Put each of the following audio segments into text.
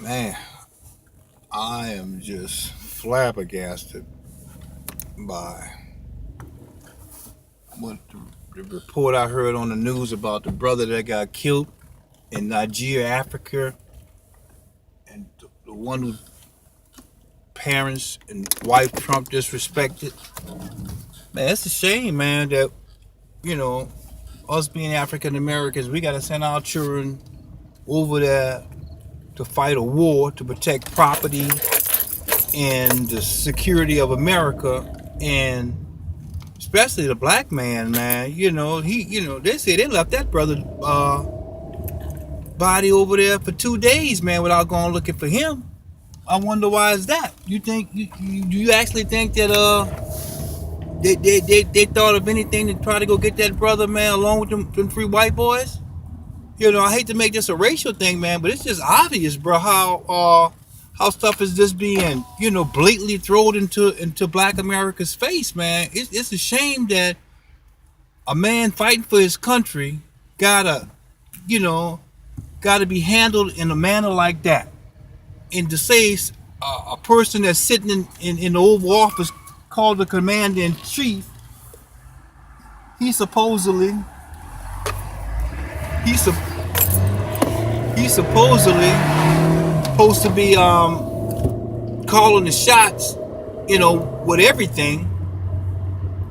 Man, I am just flabbergasted by what the report I heard on the news about the brother that got killed in Nigeria, Africa, and the one whose parents and wife Trump disrespected. Man, it's a shame, man, that, you know, us being African Americans, we got to send our children over there to fight a war to protect property and the security of America. And especially the black man, they say they left that brother body over there for 2 days, man, without going looking for him. I wonder why is that? Do you actually think that they thought of anything to try to go get that brother, man, along with them three white boys? I hate to make this a racial thing, man, but it's just obvious, bro, how stuff is just being, blatantly thrown into black America's face, man. It's a shame that a man fighting for his country gotta, you know, gotta be handled in a manner like that. And to say a person that's sitting in the Oval Office called the Commander in Chief, he supposedly he's he's supposedly supposed to be calling the shots, with everything.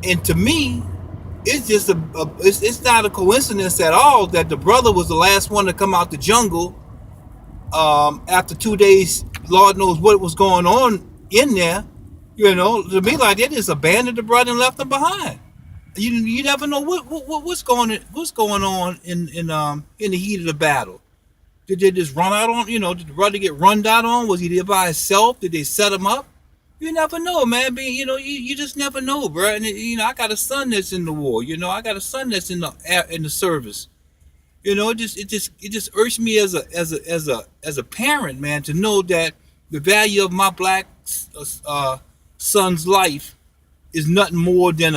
And to me, it's just it's not a coincidence at all that the brother was the last one to come out the jungle after 2 days. Lord knows what was going on in there. To me, like, they just abandoned the brother and left him behind. You never know what's going on in the heat of the battle. Did they just run out on? Did the brother get run out on? Was he there by himself? Did they set him up? You never know, man. You just never know, bro. And I got a son that's in the war. I got a son that's in the service. It just irks me as a parent, man, to know that the value of my black son's life is nothing more than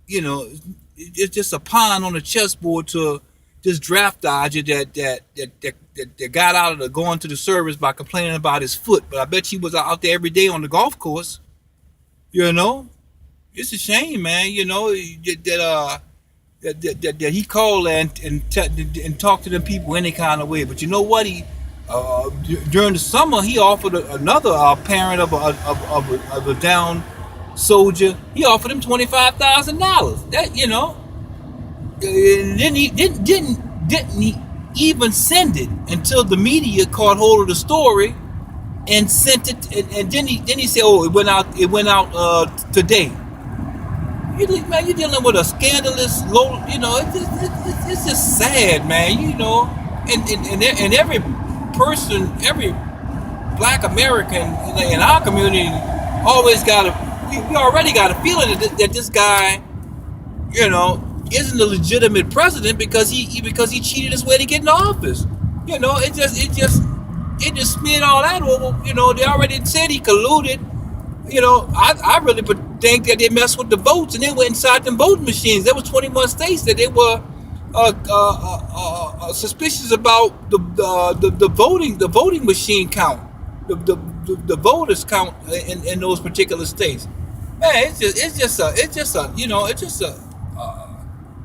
you know, it's just a pawn on the chessboard to this draft dodger that got out of going to the service by complaining about his foot. But I bet he was out there every day on the golf course. It's a shame, man. That he called and talked to them people any kind of way. But you know what? During the summer he offered another parent of a down soldier. He offered him $25,000. That and then he didn't he even send it until the media caught hold of the story and sent it. And then he said, "Oh, it went out today." Man, you're dealing with a scandalous low. It's just sad, man. And every person, every black American in our community always got we already got a feeling that this guy, isn't a legitimate president because he cheated his way to get in office. It just smeared all that over. They already said he colluded. I really think that they messed with the votes and they went inside them voting machines. There was 21 states that they were suspicious about the voting machine count, the voters count in those particular states. Man, it's just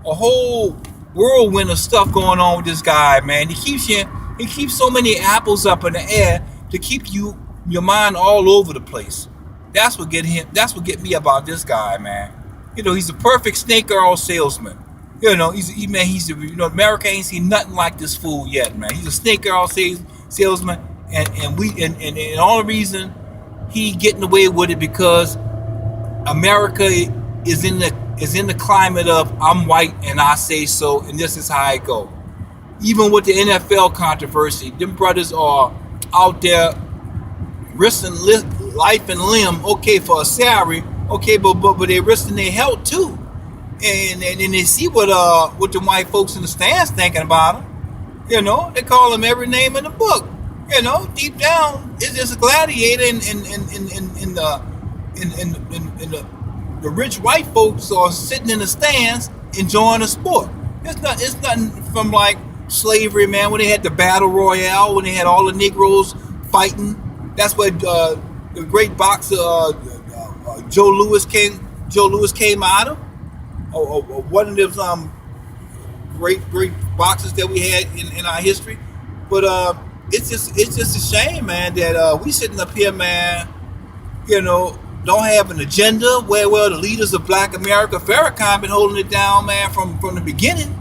a whole whirlwind of stuff going on with this guy, man. He keeps so many apples up in the air to keep your mind all over the place. That's what get me about this guy, man. He's a perfect snake oil salesman. America ain't seen nothing like this fool yet, man. He's a snake oil salesman, and the only reason he getting away with it because America is in the climate of I'm white and I say so, and this is how I go. Even with the NFL controversy, them brothers are out there risking life and limb, okay, for a salary, okay, but they're risking their health too, and they see what the white folks in the stands thinking about them. They call them every name in the book. Deep down, it's just a gladiator, in the rich white folks are sitting in the stands enjoying the sport. It's nothing from like slavery, man, when they had the battle royale, when they had all the Negroes fighting. That's where the great boxer Joe Louis came out of, or one of those great boxers that we had in our history. But it's just a shame, man, that we sitting up here, man, don't have an agenda. Well, the leaders of Black America, Farrakhan, been holding it down, man, from the beginning.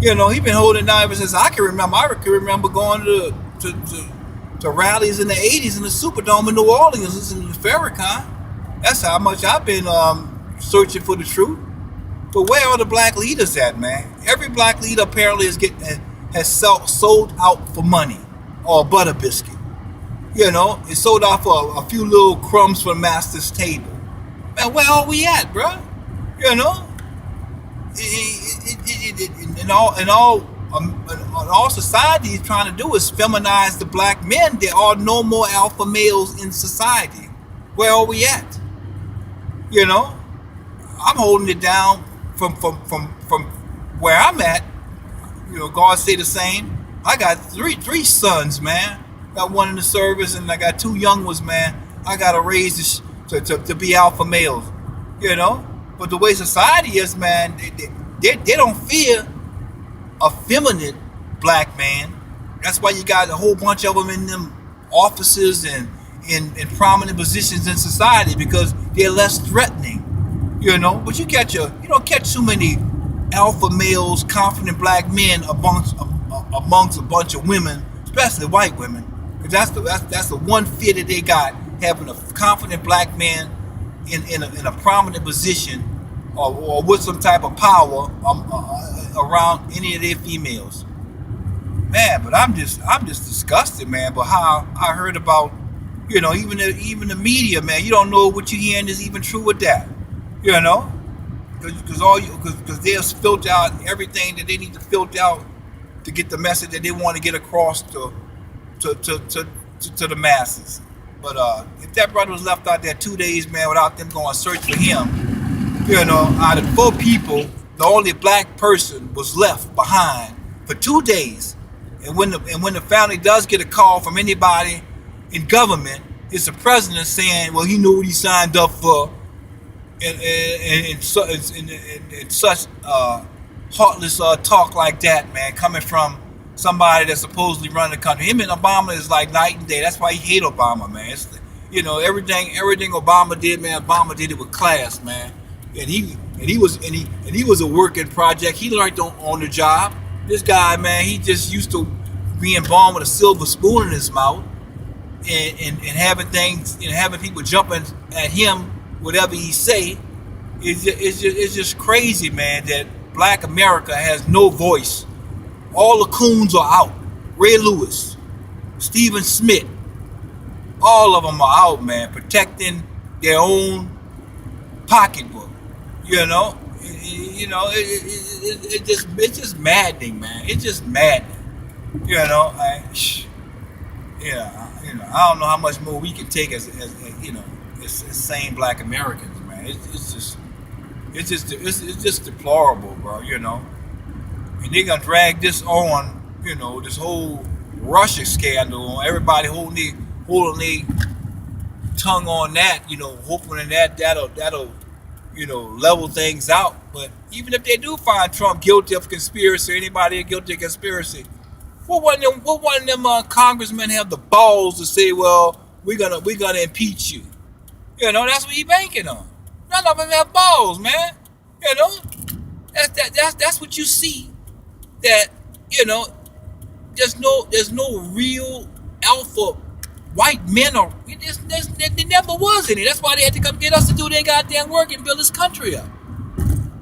He been holding it down ever since I can remember. I can remember going to rallies in the '80s in the Superdome in New Orleans, listening to Farrakhan. That's how much I've been searching for the truth. But where are the black leaders at, man? Every black leader apparently has sold out for money or a butter biscuit. It's sold out for a few little crumbs from master's table. Man, where are we at, bro? All society is trying to do is feminize the black men. There are no more alpha males in society. Where are we at? I'm holding it down from where I'm at. God say the same. I got three sons, man. Got one in the service, and I got two young ones, man. I got to raise to be alpha males, But the way society is, man, they don't fear a feminine black man. That's why you got a whole bunch of them in them offices and in prominent positions in society, because they're less threatening, But you don't catch too many alpha males, confident black men amongst a bunch of women, especially white women. That's the one fear that they got, having a confident black man in a prominent position or with some type of power around any of their females. Man, but I'm just disgusted, man. But how I heard about, even the media, man. You don't know what you're hearing is even true with that, because they'll filter out everything that they need to filter out to get the message that they want to get across to the masses. But if that brother was left out there 2 days, man, without them going to search for him, out of 4 people, the only black person was left behind for 2 days. And when the family does get a call from anybody in government, it's the president saying, well, he knew what he signed up for, and such heartless talk like that, man, coming from somebody that's supposedly running the country. Him and Obama is like night and day. That's why he hate Obama, man. It's, everything Obama did, man. Obama did it with class, man. And he was a working project. He learned on the job. This guy, man, he just used to being born with a silver spoon in his mouth and having things, having people jumping at him, whatever he say. It's just crazy, man, that Black America has no voice. All the coons are out. Ray Lewis, Stephen Smith, all of them are out, man, protecting their own pocketbook. It's just maddening, man. It's just maddening. I don't know how much more we can take as sane Black Americans, man. It's just deplorable, bro. And they're gonna drag this on, this whole Russia scandal on everybody holding their tongue on that, hoping that'll level things out. But even if they do find Trump guilty of conspiracy, or anybody guilty of conspiracy, what one of them congressmen have the balls to say, well, we're gonna impeach you? That's what he's banking on. None of them have balls, man. That's what you see. That there's no real alpha white men, or there never was any. That's why they had to come get us to do their goddamn work and build this country up.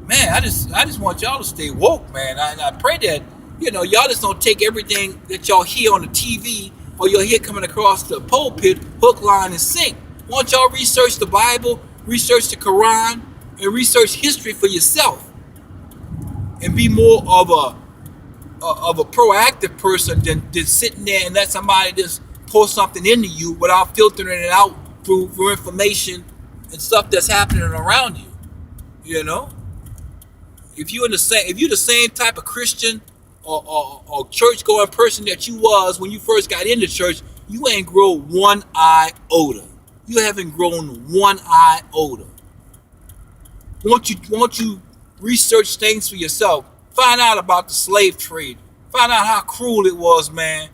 Man, I just want y'all to stay woke, man. I pray that y'all just don't take everything that y'all hear on the TV or you'll hear coming across the pulpit, hook, line, and sink. I want y'all research the Bible, research the Quran, and research history for yourself, and be more of a proactive person than sitting there and let somebody just pour something into you without filtering it out through information and stuff that's happening around you. If you're the same type of Christian or church going person that you was when you first got into church, You ain't grown one iota. You haven't grown one iota. Won't you research things for yourself? Find out about the slave trade. Find out how cruel it was, man.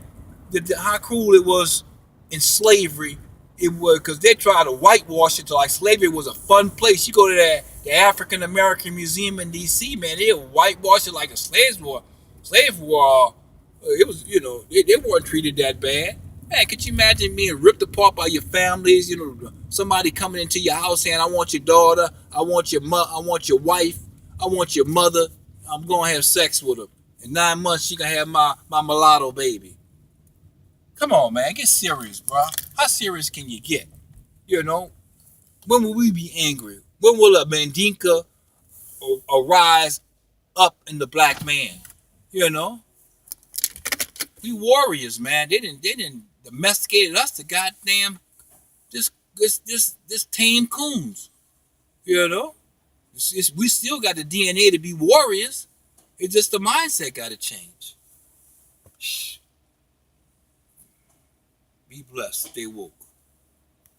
How cruel it was in slavery. It was because they tried to whitewash it to like slavery was a fun place. You go to the African American Museum in D.C., man, they whitewash it like a slave war. Slave war. It was, they weren't treated that bad. Man, could you imagine being ripped apart by your families? Somebody coming into your house saying, "I want your daughter, I want I want your wife, I want your mother. I'm gonna have sex with her. In 9 months, she gonna have my mulatto baby." Come on, man, get serious, bro. How serious can you get? You know, when will we be angry? When will a Mandinka arise up in the black man? You know, we warriors, man. They didn't domesticated us to goddamn this tame coons. You know, we still got the DNA to be warriors. It's just the mindset got to change. Shh. Be blessed. Stay woke.